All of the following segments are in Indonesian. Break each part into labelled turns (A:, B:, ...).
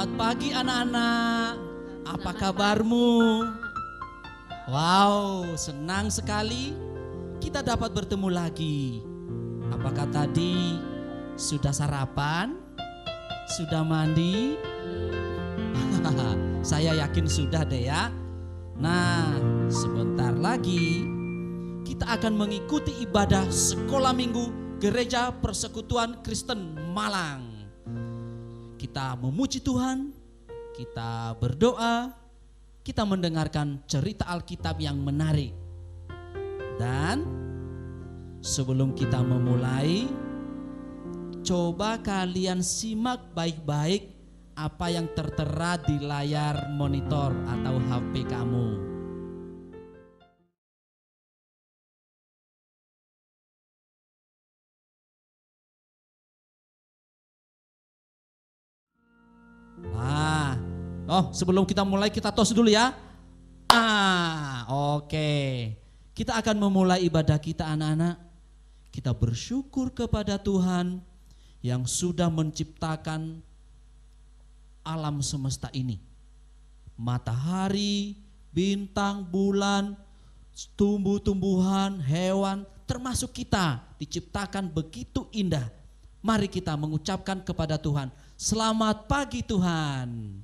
A: Selamat pagi anak-anak. Apa kabarmu? Wow, senang sekali kita dapat bertemu lagi. Apakah tadi sudah sarapan? Sudah mandi? Saya yakin sudah deh ya. Nah, sebentar lagi kita akan mengikuti ibadah sekolah minggu Gereja Persekutuan Kristen Malang. Kita memuji Tuhan, kita berdoa, kita mendengarkan cerita Alkitab yang menarik. Dan sebelum kita memulai, coba kalian simak baik-baik apa yang tertera di layar monitor atau HP kamu. Sebelum kita mulai kita tos dulu ya. Oke. Kita akan memulai ibadah kita anak-anak. Kita bersyukur kepada Tuhan yang sudah menciptakan alam semesta ini. Matahari, bintang, bulan, tumbuh-tumbuhan, hewan, termasuk kita diciptakan begitu indah. Mari kita mengucapkan kepada Tuhan, selamat pagi Tuhan.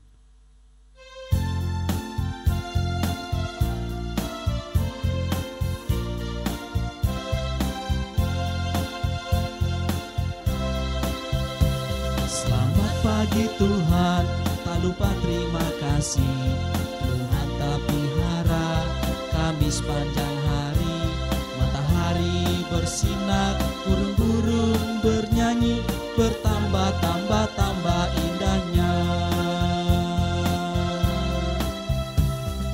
A: Selamat pagi Tuhan, tak lupa terima kasih. Tuhan tak pelihara kami sepanjang hari. Matahari bersinar, burung-burung bernyanyi, bertambah-tambah indahnya.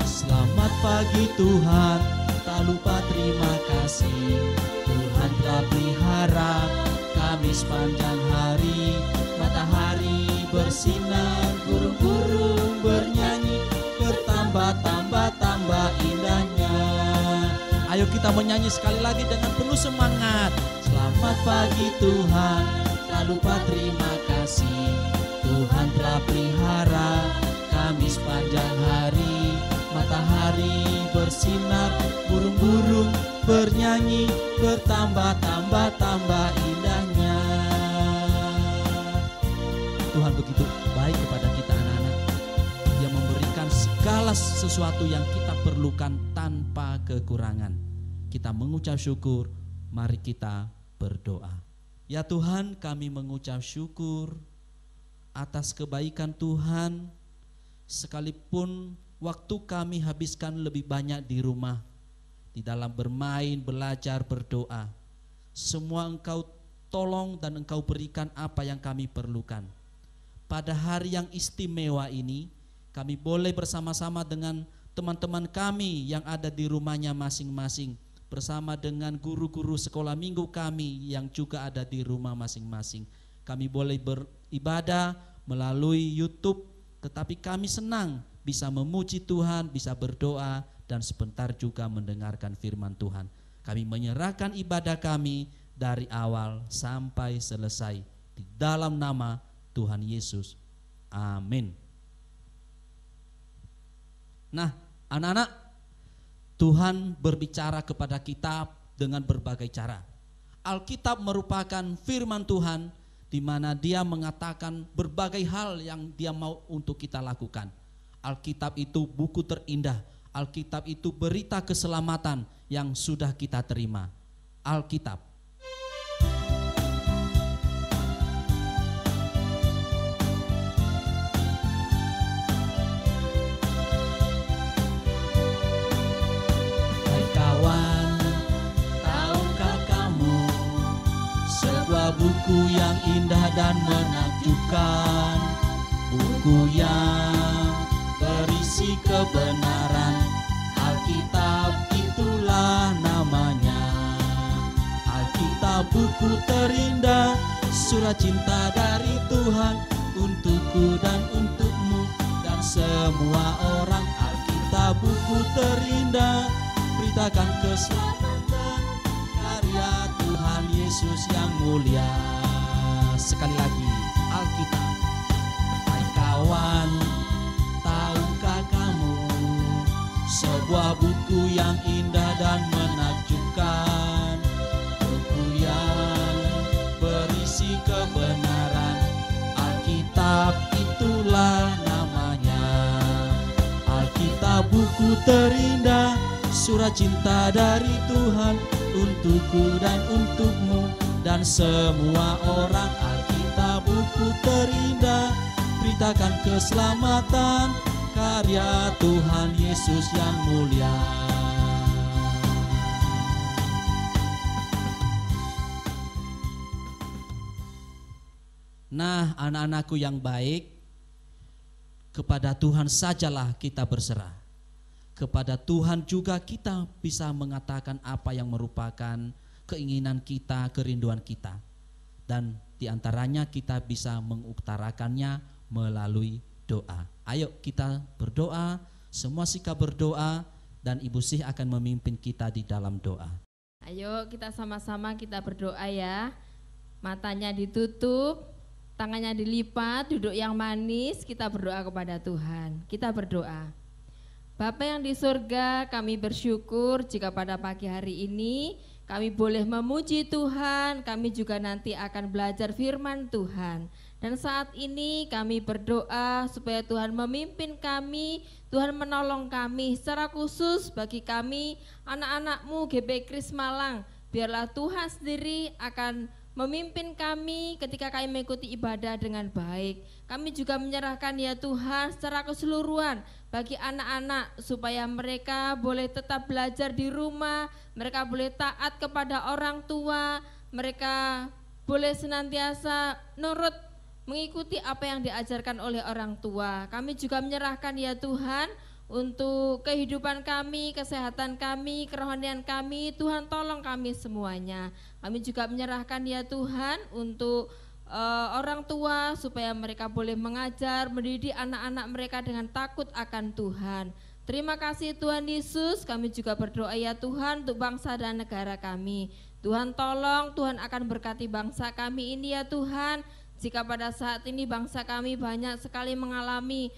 A: Selamat pagi Tuhan, tak lupa terima kasih. Tuhan telah pelihara kami sepanjang hari. Matahari bersinar, burung-burung bernyanyi, bertambah-tambah indahnya. Ayo kita menyanyi sekali lagi dengan penuh semangat. Selamat pagi Tuhan, tak lupa terima kasih. Tuhan telah pelihara kami sepanjang hari. Matahari bersinar, burung-burung bernyanyi, bertambah-tambah indahnya. Tuhan begitu baik kepada kita anak-anak. Dia memberikan segala sesuatu yang kita perlukan tanpa kekurangan. Kita mengucap syukur, mari kita berdoa. Ya Tuhan, kami mengucap syukur atas kebaikan Tuhan. Sekalipun waktu kami habiskan lebih banyak di rumah, di dalam bermain, belajar, berdoa, semua Engkau tolong dan Engkau berikan apa yang kami perlukan. Pada hari yang istimewa ini, kami boleh bersama-sama dengan teman-teman kami yang ada di rumahnya masing-masing, bersama dengan guru-guru sekolah minggu kami yang juga ada di rumah masing-masing. Kami boleh beribadah melalui YouTube, tetapi kami senang bisa memuji Tuhan, bisa berdoa, dan sebentar juga mendengarkan firman Tuhan. Kami menyerahkan ibadah kami dari awal sampai selesai di dalam nama Tuhan Yesus. Amin. Nah, anak-anak, Tuhan berbicara kepada kita dengan berbagai cara. Alkitab merupakan firman Tuhan di mana Dia mengatakan berbagai hal yang Dia mau untuk kita lakukan. Alkitab itu buku terindah. Alkitab itu berita keselamatan yang sudah kita terima. Alkitab. Hai kawan, tahukah kamu sebuah buku yang indah dan menakjubkan, buku yang berisi kebenaran. Alkitab itulah namanya. Alkitab buku terindah, surat cinta dari Tuhan untukku dan untukmu dan semua orang. Alkitab buku terindah, beritakan keselamatan karya Tuhan Yesus yang mulia. Sekali lagi, Alkitab. Hai kawan, kawan, tahukah kamu, sebuah buku yang indah dan menakjubkan, buku yang berisi kebenaran, Alkitab itulah namanya. Alkitab buku terindah, surat cinta dari Tuhan untukku dan untukmu dan semua orang. Alkitab buku terindah, beritakan keselamatan, karya Tuhan Yesus yang mulia. Nah, anak-anakku yang baik, kepada Tuhan sajalah kita berserah. Kepada Tuhan juga kita bisa mengatakan apa yang merupakan keinginan kita, kerinduan kita. Dan diantaranya kita bisa mengutarakannya melalui doa. Ayo kita berdoa, semua sikap berdoa, dan Ibu Sih akan memimpin kita di dalam doa.
B: Ayo kita sama-sama kita berdoa ya. Matanya ditutup, tangannya dilipat, duduk yang manis, kita berdoa kepada Tuhan. Kita berdoa. Bapa yang di surga, kami bersyukur jika pada pagi hari ini kami boleh memuji Tuhan, kami juga nanti akan belajar firman Tuhan. Dan saat ini kami berdoa supaya Tuhan memimpin kami, Tuhan menolong kami secara khusus bagi kami anak-anak-Mu GP Kris Malang. Biarlah Tuhan sendiri akan memimpin kami ketika kami mengikuti ibadah dengan baik. Kami juga menyerahkan ya Tuhan secara keseluruhan bagi anak-anak supaya mereka boleh tetap belajar di rumah, mereka boleh taat kepada orang tua, mereka boleh senantiasa nurut mengikuti apa yang diajarkan oleh orang tua. Kami juga menyerahkan ya Tuhan untuk kehidupan kami, kesehatan kami, kerohanian kami, Tuhan tolong kami semuanya. Kami juga menyerahkan ya Tuhan untuk orang tua supaya mereka boleh mengajar, mendidik anak-anak mereka dengan takut akan Tuhan. Terima kasih Tuhan Yesus, kami juga berdoa ya Tuhan untuk bangsa dan negara kami. Tuhan tolong, Tuhan akan berkati bangsa kami ini ya Tuhan. Jika pada saat ini bangsa kami banyak sekali mengalami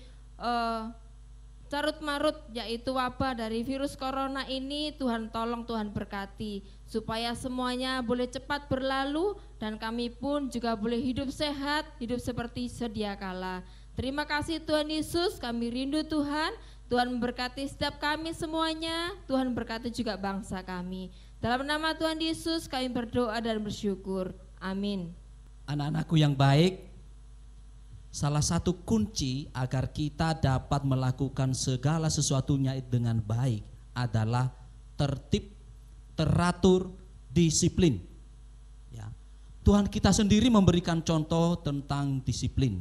B: carut marut yaitu wabah dari virus corona ini, Tuhan tolong, Tuhan berkati supaya semuanya boleh cepat berlalu dan kami pun juga boleh hidup sehat, hidup seperti sedia kala. Terima kasih Tuhan Yesus, kami rindu Tuhan, Tuhan memberkati setiap kami semuanya, Tuhan berkati juga bangsa kami. Dalam nama Tuhan Yesus kami berdoa dan bersyukur, amin.
A: Anak-anakku yang baik, salah satu kunci agar kita dapat melakukan segala sesuatunya dengan baik adalah tertib, teratur, disiplin. Ya. Tuhan kita sendiri memberikan contoh tentang disiplin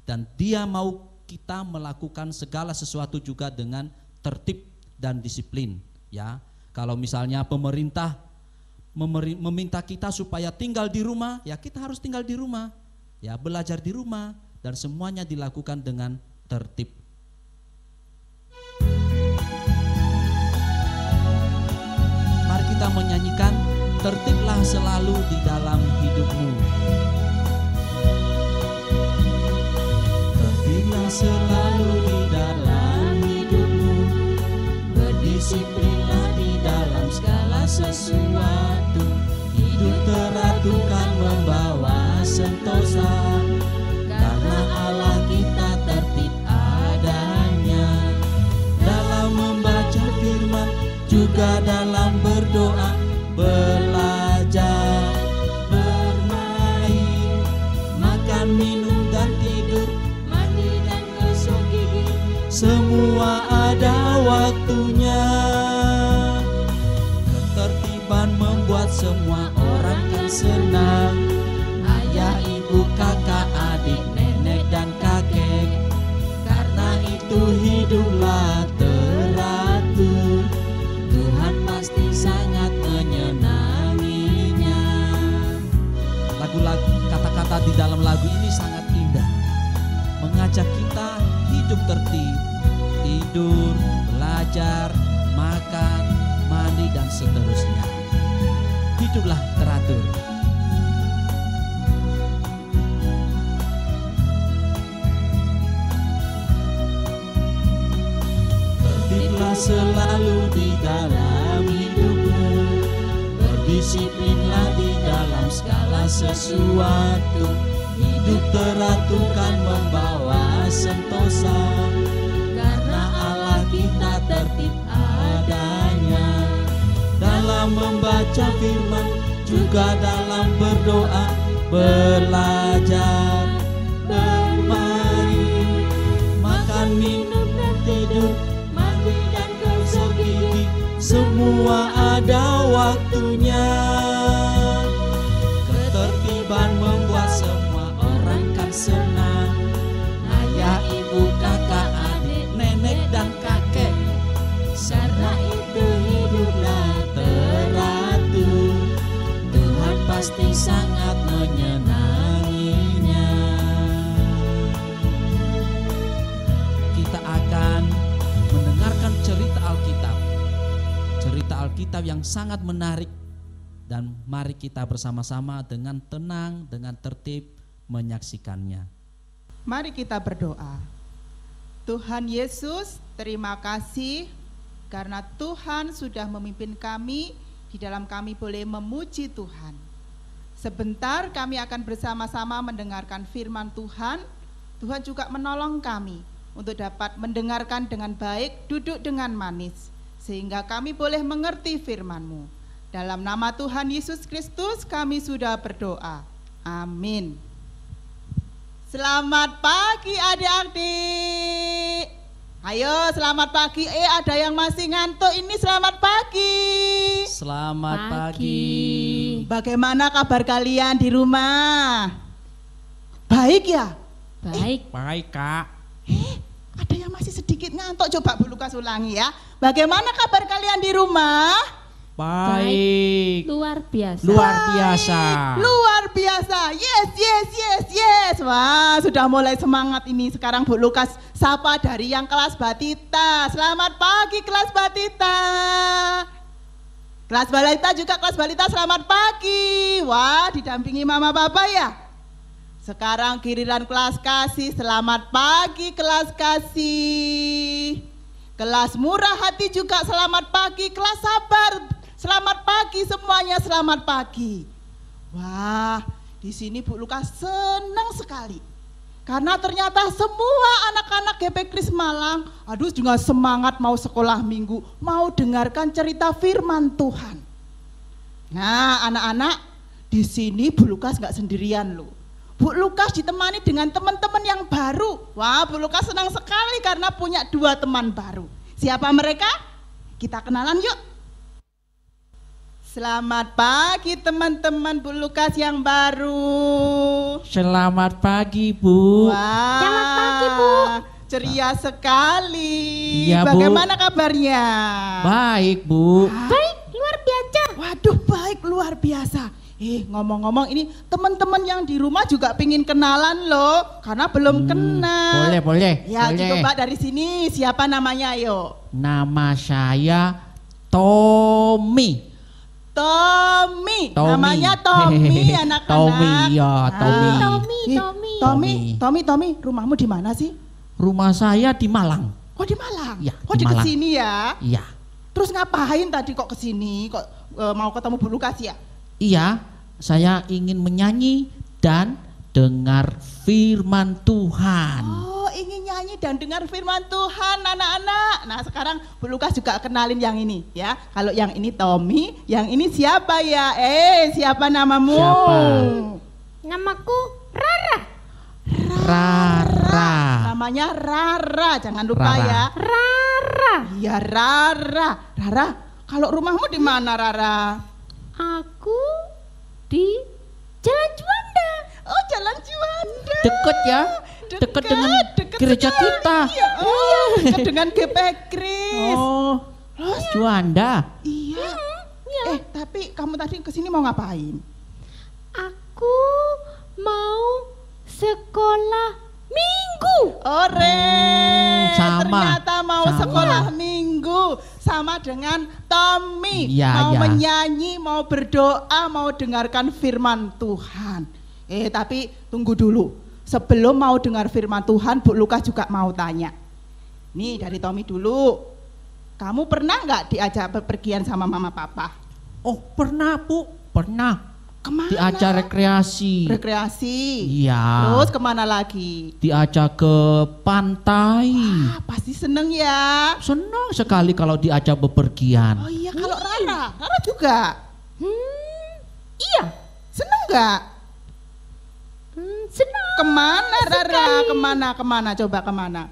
A: dan Dia mau kita melakukan segala sesuatu juga dengan tertib dan disiplin. Ya, kalau misalnya pemerintah meminta kita supaya tinggal di rumah, ya kita harus tinggal di rumah, ya belajar di rumah. Dan semuanya dilakukan dengan tertib. Mari kita menyanyikan tertiblah selalu di dalam hidupmu. Tertiblah selalu di dalam hidupmu, berdisiplinlah di dalam segala sesuatu. Hidup teratur kan membawa sentosa. Karena Allah kita tertib adanya, dalam membaca firman juga dalam berdoa, belajar, bermain, makan, minum dan tidur, mandi dan gosok gigi, semua ada waktunya. Ketertiban membuat semua orang kan senang, ayah, ibu, kakak, adik, nenek dan kakek. Karena itu hiduplah teratur, Tuhan pasti sangat menyenanginya. Lagu-lagu, kata-kata di dalam lagu ini sangat indah, mengajak kita hidup tertib, tidur, belajar, makan, mandi dan seterusnya. Hiduplah teratur. selalu di dalam hidupmu. Berdisiplinlah di dalam segala sesuatu. Hidup teratur kan membawa sentosa, karena Allah kita tertib adanya. Dalam membaca firman, juga dalam berdoa, belajar, bermain, makan, minum, dan tidur, mandi dan gosok gigi, semua ada waktunya. Ketertiban membuat semua orang kan senang. Ayah, ibu, kakak, adik, nenek, dan kakek, karena itu hiduplah teratur. Tuhan pasti sangat menyenanginya. Kita akan mendengarkan cerita Alkitab. Cerita Alkitab yang sangat menarik, dan mari kita bersama-sama dengan tenang, dengan tertib menyaksikannya.
C: Mari kita berdoa. Tuhan Yesus, terima kasih karena Tuhan sudah memimpin kami, di dalam kami boleh memuji Tuhan. Sebentar kami akan bersama-sama mendengarkan firman Tuhan. Tuhan juga menolong kami untuk dapat mendengarkan dengan baik, duduk dengan manis, sehingga kami boleh mengerti firman-Mu. Dalam nama Tuhan Yesus Kristus kami sudah berdoa. Amin. Selamat pagi adik-adik. Ayo selamat pagi. Ada yang masih ngantuk ini selamat pagi.
A: Selamat pagi.
C: Bagaimana kabar kalian di rumah? Baik ya?
B: Baik.
A: Baik, Kak.
C: Ada yang masih sedikit ngantuk, coba Bu Lukas ulangi ya. Bagaimana kabar kalian di rumah?
A: Baik.
B: Luar biasa.
A: Luar biasa.
C: Luar biasa. Yes, yes, yes, yes. Wah, sudah mulai semangat ini. Sekarang Bu Lukas sapa dari yang kelas Batita. Selamat pagi kelas Batita. Kelas Balita juga kelas Balita selamat pagi. Wah, didampingi Mama Papa ya. Sekarang giliran kelas Kasih. Selamat pagi kelas Kasih. Kelas Murah Hati juga selamat pagi. Kelas Sabar selamat pagi semuanya, selamat pagi. Wah, di sini Bu Lukas senang sekali. Karena ternyata semua anak-anak GP Kris Malang, aduh juga semangat mau sekolah minggu, mau dengarkan cerita firman Tuhan. Nah, anak-anak, di sini Bu Lukas nggak sendirian loh. Bu Lukas ditemani dengan teman-teman yang baru. Wah, Bu Lukas senang sekali karena punya 2 teman baru. Siapa mereka? Kita kenalan yuk. Selamat pagi teman-teman Bu Lukas yang baru.
A: Selamat pagi, Bu.
C: Wah,
B: Selamat pagi, Bu.
C: Ceria sekali.
A: Iya, Bu.
C: Bagaimana kabarnya?
A: Baik, Bu.
B: Baik, luar biasa.
C: Waduh, baik luar biasa. Ngomong-ngomong ini teman-teman yang di rumah juga pingin kenalan loh, karena belum kenal.
A: Boleh.
C: Ya,
A: boleh.
C: coba dari sini siapa namanya yuk?
A: Nama saya Tommy.
C: Tommy. Namanya Tommy anak-anak.
A: Tommy, ya, Tommy.
C: Tommy, rumahmu di mana sih?
A: Rumah saya di Malang.
C: Oh di Malang?
A: Ya,
C: Oh
A: di
C: di
A: Malang.
C: kesini ya?
A: Iya.
C: Terus ngapain tadi kok kesini? Kok mau ketemu Bu Lukas ya?
A: Iya, saya ingin menyanyi dan dengar firman Tuhan.
C: Oh ingin nyanyi dan dengar firman Tuhan anak-anak. Nah sekarang Bu Lukas juga kenalin yang ini ya. Kalau yang ini Tommy, yang ini siapa ya? Siapa namamu?
A: Siapa?
B: Namaku Rara.
A: Rara.
C: Namanya Rara, jangan lupa
A: Rara.
C: ya.
B: Rara.
C: Iya Rara. Rara, kalau rumahmu di mana Rara?
B: Aku di Jalan Juanda.
C: Oh Jalan Juanda.
A: Deket ya? Deket dengan gereja
C: sekali.
A: kita.
C: Iya, deket dengan GP Kris.
A: Oh, Juanda.
C: Iya. Tapi kamu tadi kesini mau ngapain?
B: Aku mau sekolah minggu.
A: Sama.
C: Ternyata mau
A: Sama.
C: sekolah minggu sama dengan Tommy.
A: Iya,
C: mau
A: iya.
C: menyanyi, mau berdoa, mau dengarkan firman Tuhan. Tapi tunggu dulu. Sebelum mau dengar firman Tuhan, Bu Lukas juga mau tanya. Nih dari Tommy dulu. kamu pernah nggak diajak bepergian sama mama papa?
A: Oh pernah Bu, pernah.
C: Kemana?
A: Diajak rekreasi.
C: Rekreasi.
A: Iya.
C: Terus kemana lagi?
A: Diajak ke pantai.
C: Ah, pasti seneng ya.
A: Senang sekali kalau diajak bepergian.
C: Oh iya, kalau Rara juga.
B: Iya,
C: Seneng nggak?
B: senang.
C: Kemana Rara?
B: sekali.
C: Kemana? Coba kemana?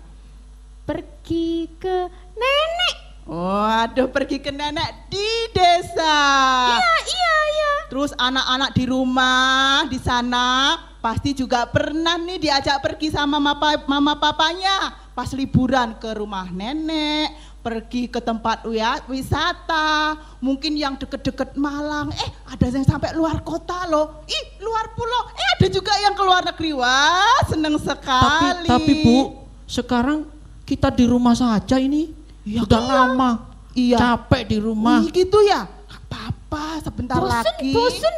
B: Pergi ke nenek.
C: Waduh, pergi ke nenek di desa.
B: Iya.
C: Terus anak-anak di rumah di sana pasti juga pernah nih diajak pergi sama mama papanya pas liburan ke rumah nenek, pergi ke tempat wisata, mungkin yang deket-deket Malang, ada yang sampai luar kota loh, luar pulau, ada juga yang ke luar negeri. Wah, seneng sekali.
A: Tapi Bu, sekarang kita di rumah saja ini.
C: Iya,
A: Sudah
C: iya.
A: lama.
C: Iya.
A: Capek di rumah.
C: Gitu ya. Gak apa-apa, sebentar lagi.
B: Bosen.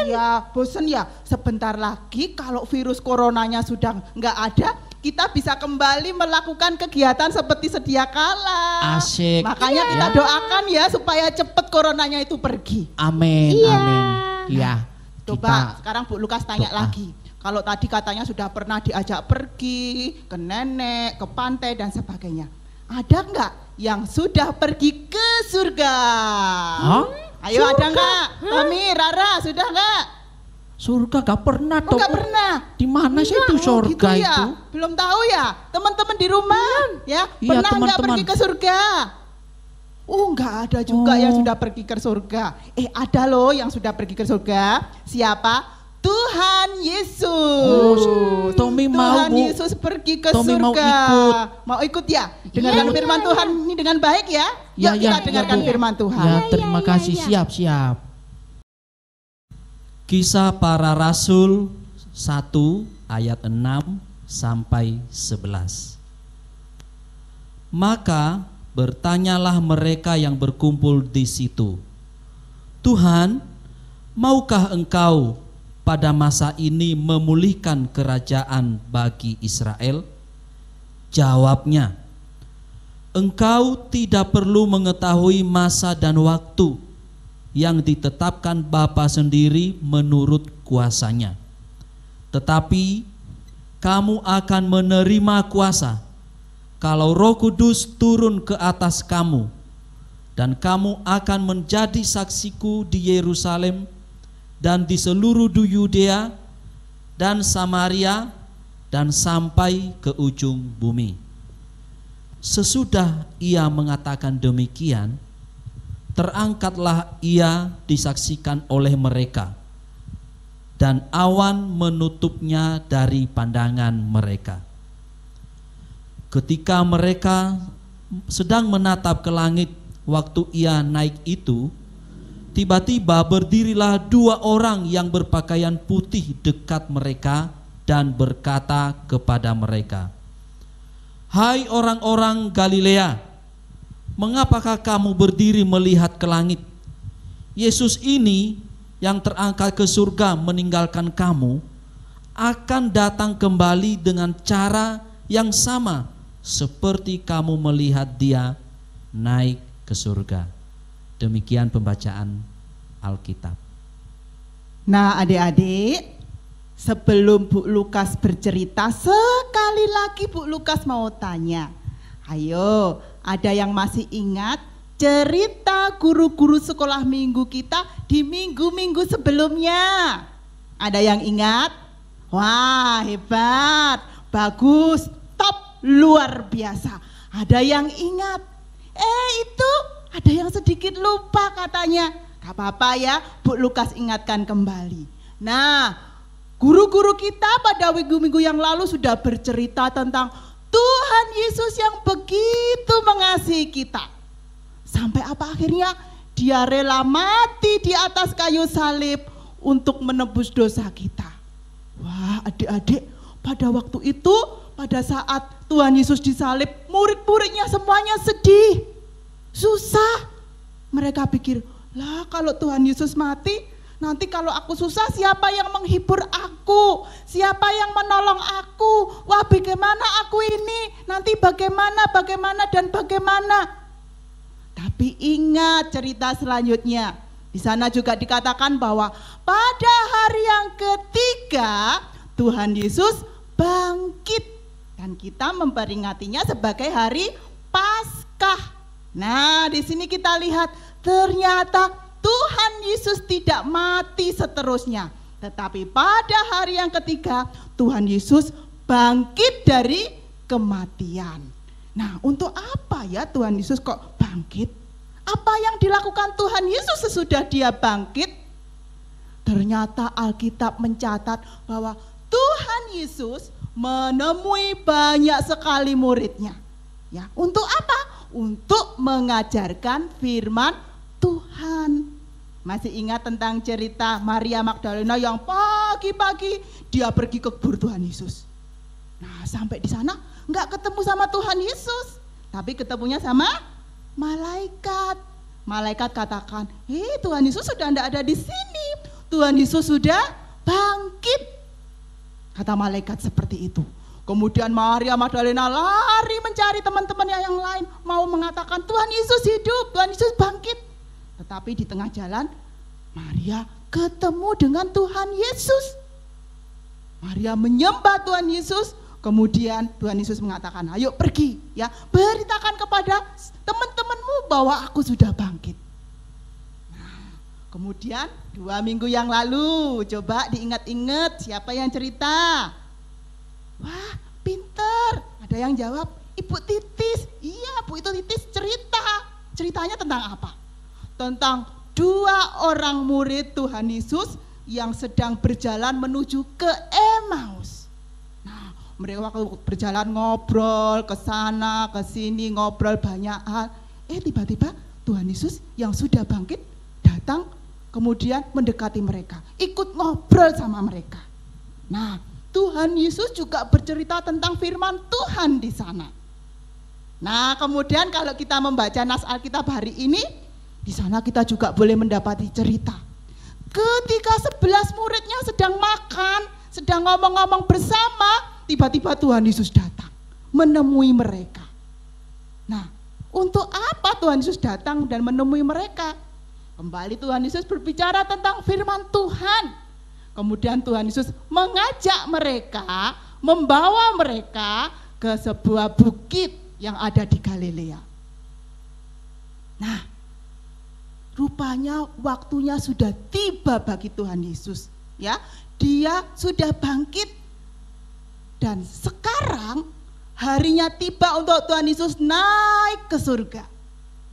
C: Ya, bosen ya. Sebentar lagi kalau virus coronanya sudah nggak ada, kita bisa kembali melakukan kegiatan seperti sedia kala.
A: Asik.
C: Makanya kita doakan ya supaya cepet coronanya itu pergi.
A: Amin,
B: Iya.
A: amin. Iya.
C: Coba sekarang Bu Lukas tanya
A: doa.
C: lagi. Kalau tadi katanya sudah pernah diajak pergi ke nenek, ke pantai dan sebagainya. Ada nggak yang sudah pergi ke surga?
A: Hah?
C: Ayo surga. Ada nggak? Tommy, Rara, sudah nggak?
A: Surga gak pernah
C: Oh,
A: dong.
C: nggak pernah.
A: Di mana sih itu
C: Oh,
A: surga
C: gitu ya?
A: itu?
C: Belum tahu ya? Teman-teman di rumah ya,
A: Iya,
C: pernah nggak
A: teman-teman.
C: pergi ke surga? Nggak ada juga yang sudah pergi ke surga. Ada loh yang sudah pergi ke surga. Siapa? Tuhan Yesus.
A: Tommy mau,
C: Tuhan
A: Bu.
C: Yesus pergi ke
A: Tommy
C: surga.
A: mau ikut.
C: Mau ikut ya? Dengarkan
B: Iya,
C: firman Tuhan ini dengan baik ya.
A: Ya,
C: Yuk
A: ya,
C: kita dengarkan
A: Bu.
C: firman Tuhan.
A: Ya, terima kasih. Siap. Kisah para Rasul 1 ayat 6 sampai 11. Maka bertanyalah mereka yang berkumpul di situ, Tuhan, maukah engkau pada masa ini memulihkan kerajaan bagi Israel? Jawabnya, engkau tidak perlu mengetahui masa dan waktu yang ditetapkan Bapa sendiri menurut kuasanya. Tetapi kamu akan menerima kuasa kalau Roh Kudus turun ke atas kamu, dan kamu akan menjadi saksiku di Yerusalem dan di seluruh Yudea dan Samaria dan sampai ke ujung bumi. Sesudah ia mengatakan demikian, terangkatlah ia disaksikan oleh mereka, dan awan menutupnya dari pandangan mereka. Ketika mereka sedang menatap ke langit waktu ia naik itu, tiba-tiba berdirilah 2 orang yang berpakaian putih dekat mereka dan berkata kepada mereka, "Hai orang-orang Galilea, mengapakah kamu berdiri melihat ke langit? Yesus ini yang terangkat ke surga meninggalkan kamu akan datang kembali dengan cara yang sama seperti kamu melihat dia naik ke surga." Demikian pembacaan Alkitab.
C: Nah, adik-adik, sebelum Bu Lukas bercerita, sekali lagi Bu Lukas mau tanya. Ayo, ada yang masih ingat cerita guru-guru sekolah minggu kita di minggu-minggu sebelumnya? Ada yang ingat? Wah, hebat, bagus, top, luar biasa. Ada yang ingat? Itu ada yang sedikit lupa katanya. Gak apa-apa ya, Bu Lukas ingatkan kembali. Nah, guru-guru kita pada minggu-minggu yang lalu sudah bercerita tentang Tuhan Yesus yang begitu mengasihi kita. Sampai apa akhirnya? Dia rela mati di atas kayu salib untuk menebus dosa kita. Wah, adik-adik, pada waktu itu, pada saat Tuhan Yesus disalib, murid-muridnya semuanya sedih, susah. Mereka pikir, lah kalau Tuhan Yesus mati, nanti kalau aku susah siapa yang menghibur aku? Siapa yang menolong aku? Wah, bagaimana aku ini? Nanti bagaimana dan bagaimana? Tapi ingat cerita selanjutnya. Di sana juga dikatakan bahwa pada hari yang ketiga Tuhan Yesus bangkit dan kita memperingatinya sebagai hari Paskah. Nah, di sini kita lihat ternyata Tuhan Yesus tidak mati seterusnya, tetapi pada hari yang ketiga Tuhan Yesus bangkit dari kematian. Nah, untuk apa ya Tuhan Yesus kok bangkit? Apa yang dilakukan Tuhan Yesus sesudah dia bangkit? Ternyata Alkitab mencatat bahwa Tuhan Yesus menemui banyak sekali muridnya. Ya, untuk apa? Untuk mengajarkan firman Tuhan. Masih ingat tentang cerita Maria Magdalena yang pagi-pagi dia pergi ke kubur Tuhan Yesus. Nah, sampai di sana nggak ketemu sama Tuhan Yesus, tapi ketemunya sama malaikat. Malaikat katakan, Tuhan Yesus sudah tidak ada di sini. Tuhan Yesus sudah bangkit. Kata malaikat seperti itu. Kemudian Maria Magdalena lari mencari teman-temannya yang lain, mau mengatakan Tuhan Yesus hidup, Tuhan Yesus bangkit. Tetapi di tengah jalan Maria ketemu dengan Tuhan Yesus. Maria menyembah Tuhan Yesus. Kemudian Tuhan Yesus mengatakan, ayo pergi ya, beritakan kepada teman-temanmu bahwa aku sudah bangkit. Nah, kemudian 2 minggu yang lalu, coba diingat-ingat siapa yang cerita? Wah, pinter. Ada yang jawab, Ibu Titis. Iya, Bu itu Titis cerita. Ceritanya tentang apa? Tentang 2 orang murid Tuhan Yesus yang sedang berjalan menuju ke Emmaus. Mereka waktu berjalan ngobrol ke sana, ke sini, ngobrol banyak hal. Tiba-tiba Tuhan Yesus yang sudah bangkit datang kemudian mendekati mereka. Ikut ngobrol sama mereka. Nah, Tuhan Yesus juga bercerita tentang firman Tuhan di sana. Nah, kemudian kalau kita membaca nas Alkitab hari ini, di sana kita juga boleh mendapati cerita. Ketika 11 muridnya sedang makan, sedang ngomong-ngomong bersama, tiba-tiba Tuhan Yesus datang menemui mereka. Nah, untuk apa Tuhan Yesus datang dan menemui mereka? Kembali Tuhan Yesus berbicara tentang firman Tuhan. Kemudian Tuhan Yesus mengajak mereka, membawa mereka ke sebuah bukit yang ada di Galilea. Nah, rupanya waktunya sudah tiba bagi Tuhan Yesus. Ya, dia sudah bangkit. Dan sekarang harinya tiba untuk Tuhan Yesus naik ke surga.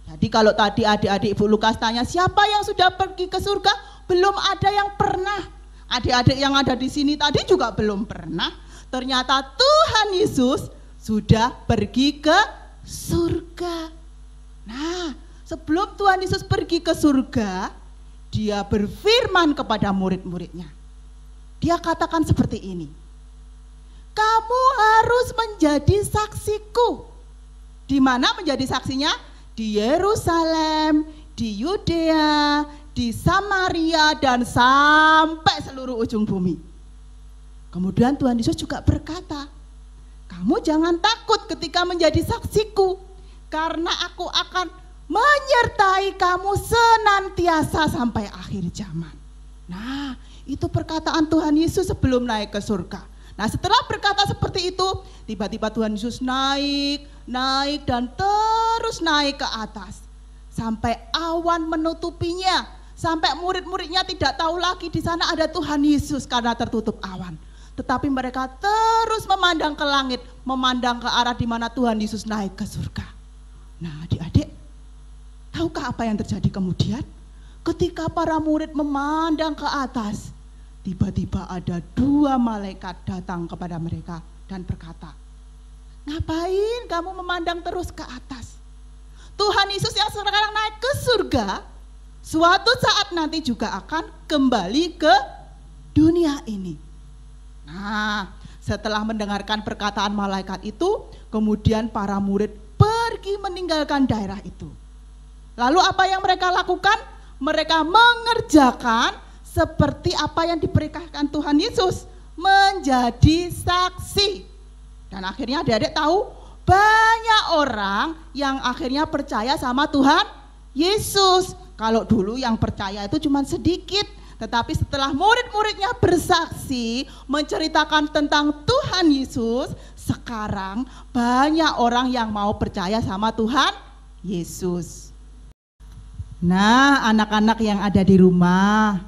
C: Jadi kalau tadi adik-adik Ibu Lukas tanya siapa yang sudah pergi ke surga, belum ada yang pernah. Adik-adik yang ada di sini tadi juga belum pernah. Ternyata Tuhan Yesus sudah pergi ke surga. Nah, sebelum Tuhan Yesus pergi ke surga, dia berfirman kepada murid-muridnya. Dia katakan seperti ini. Kamu harus menjadi saksiku. Di mana menjadi saksinya? Di Yerusalem, di Yudea, di Samaria, dan sampai seluruh ujung bumi. Kemudian Tuhan Yesus juga berkata, kamu jangan takut ketika menjadi saksiku, karena aku akan menyertai kamu senantiasa sampai akhir zaman. Nah, itu perkataan Tuhan Yesus sebelum naik ke surga. Nah, setelah berkata seperti itu, tiba-tiba Tuhan Yesus naik dan terus naik ke atas. Sampai awan menutupinya, sampai murid-muridnya tidak tahu lagi di sana ada Tuhan Yesus karena tertutup awan. Tetapi mereka terus memandang ke langit, memandang ke arah di mana Tuhan Yesus naik ke surga. Nah, adik-adik, tahukah apa yang terjadi kemudian? Ketika para murid memandang ke atas, tiba-tiba ada 2 malaikat datang kepada mereka dan berkata, ngapain kamu memandang terus ke atas? Tuhan Yesus yang sekarang naik ke surga, suatu saat nanti juga akan kembali ke dunia ini. Nah, setelah mendengarkan perkataan malaikat itu, kemudian para murid pergi meninggalkan daerah itu. Lalu apa yang mereka lakukan? Mereka mengerjakan seperti apa yang diperintahkan Tuhan Yesus, menjadi saksi. Dan akhirnya adik-adik tahu banyak orang yang akhirnya percaya sama Tuhan Yesus. Kalau dulu yang percaya itu cuma sedikit, tetapi setelah murid-muridnya bersaksi menceritakan tentang Tuhan Yesus, sekarang banyak orang yang mau percaya sama Tuhan Yesus. Nah, anak-anak yang ada di rumah,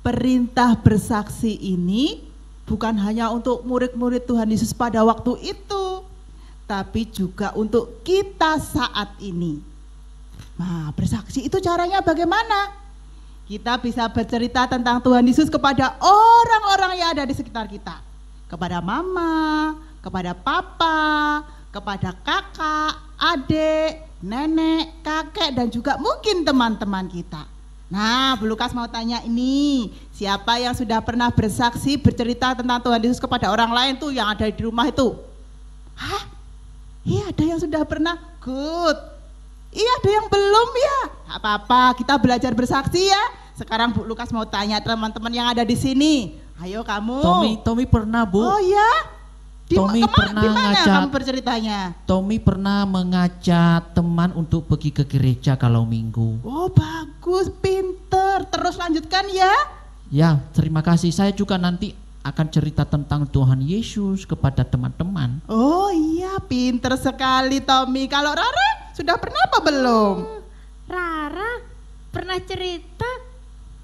C: perintah bersaksi ini bukan hanya untuk murid-murid Tuhan Yesus pada waktu itu, tapi juga untuk kita saat ini. Nah, bersaksi itu caranya bagaimana? Kita bisa bercerita tentang Tuhan Yesus kepada orang-orang yang ada di sekitar kita. Kepada mama, kepada papa, kepada kakak, adik, nenek, kakek, dan juga mungkin teman-teman kita. Nah, Bu Lukas mau tanya ini, siapa yang sudah pernah bersaksi bercerita tentang Tuhan Yesus kepada orang lain tuh yang ada di rumah itu? Hah? Iya, ada yang sudah pernah? Good. Iya, ada yang belum ya? Gak apa-apa, kita belajar bersaksi ya. Sekarang Bu Lukas mau tanya teman-teman yang ada di sini. Ayo kamu.
A: Tommy pernah, Bu.
C: Oh ya?
A: Tommy pernah
C: Dimana kamu berceritanya?
A: Tommy pernah mengajak teman untuk pergi ke gereja kalau minggu.
C: Oh bagus, pinter. Terus lanjutkan ya.
A: Ya, terima kasih. Saya juga nanti akan cerita tentang Tuhan Yesus kepada teman-teman.
C: Oh iya, pinter sekali Tommy. Kalau Rara sudah pernah apa belum?
B: Rara pernah cerita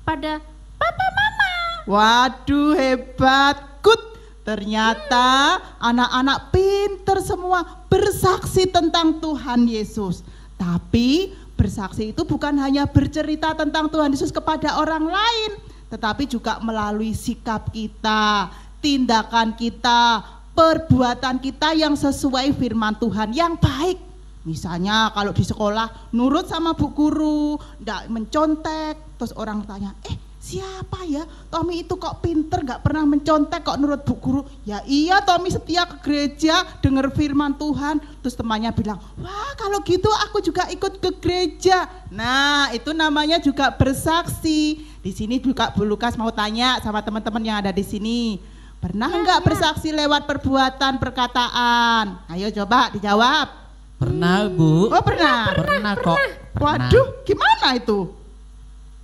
B: pada papa mama.
C: Waduh, hebat. Good. Ternyata anak-anak pinter semua bersaksi tentang Tuhan Yesus. Tapi bersaksi itu bukan hanya bercerita tentang Tuhan Yesus kepada orang lain, tetapi juga melalui sikap kita, tindakan kita, perbuatan kita yang sesuai firman Tuhan yang baik. Misalnya kalau di sekolah nurut sama bu guru, enggak mencontek, terus orang tanya, siapa ya? Tommy itu kok pinter, gak pernah mencontek, kok nurut bu guru? Ya iya, Tommy setia ke gereja, dengar firman Tuhan. Terus temannya bilang, wah kalau gitu aku juga ikut ke gereja. Nah itu namanya juga bersaksi. Di sini juga Bu Lukas mau tanya sama teman-teman yang ada di sini. Pernah enggak bersaksi lewat perbuatan, perkataan? Ayo coba dijawab.
A: Pernah, Bu.
C: Oh pernah?
A: Pernah kok.
C: Waduh, gimana itu?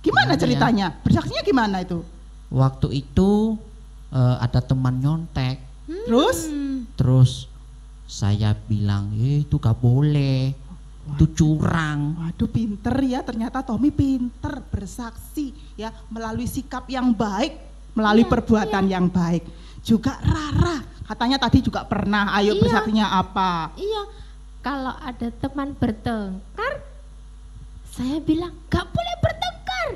C: Gimana ceritanya?
A: Ya?
C: Bersaksinya gimana itu?
A: Waktu itu ada teman nyontek. Terus saya bilang, itu gak boleh, itu curang.
C: Waduh, pinter ya, ternyata Tommy pinter bersaksi ya melalui sikap yang baik, melalui perbuatan yang baik. Juga Rara, katanya tadi juga pernah. Ayo bersaksinya apa?
B: Iya, kalau ada teman bertengkar, saya bilang gak boleh bertengkar.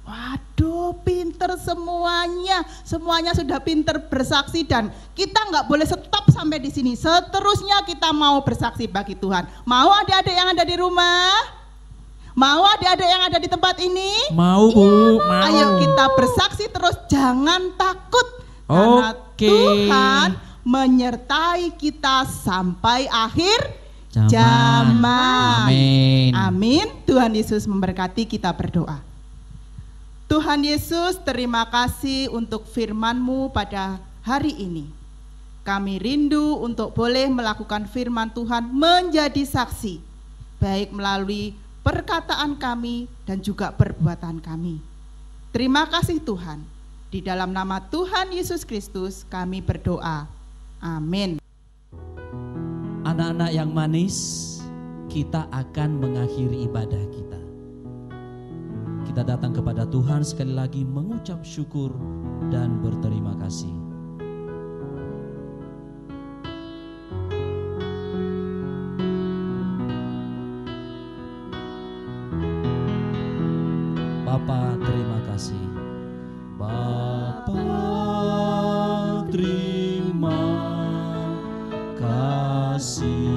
C: Waduh, pinter semuanya. Semuanya sudah pinter bersaksi dan kita nggak boleh stop sampai di sini. Seterusnya kita mau bersaksi bagi Tuhan. Mau adik-adik yang ada di rumah? Mau adik-adik yang ada di tempat ini?
A: Mau, Bu. Mau.
C: Ayo kita bersaksi terus, jangan takut. Karena Tuhan menyertai kita sampai akhir zaman.
A: Amin.
C: Amin. Tuhan Yesus memberkati, kita berdoa. Tuhan Yesus, terima kasih untuk firman-Mu pada hari ini. Kami rindu untuk boleh melakukan firman Tuhan menjadi saksi, baik melalui perkataan kami dan juga perbuatan kami. Terima kasih Tuhan. Di dalam nama Tuhan Yesus Kristus kami berdoa. Amin.
A: Anak-anak yang manis, kita akan mengakhiri ibadah kita. Kita datang kepada Tuhan sekali lagi mengucap syukur dan berterima kasih. Bapa, terima kasih. Bapa, terima kasih.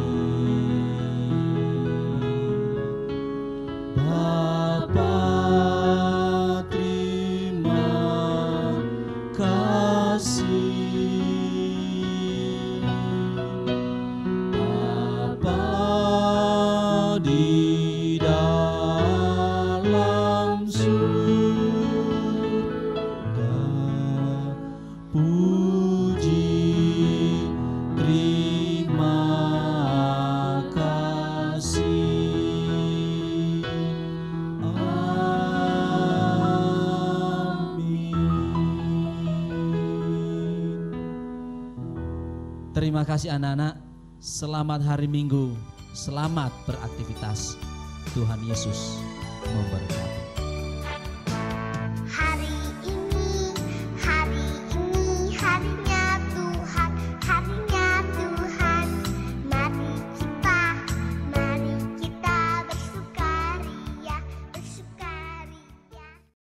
A: Puji, terima Terima kasih anak-anak. Selamat hari Minggu. Selamat beraktivitas. Tuhan Yesus memberkati.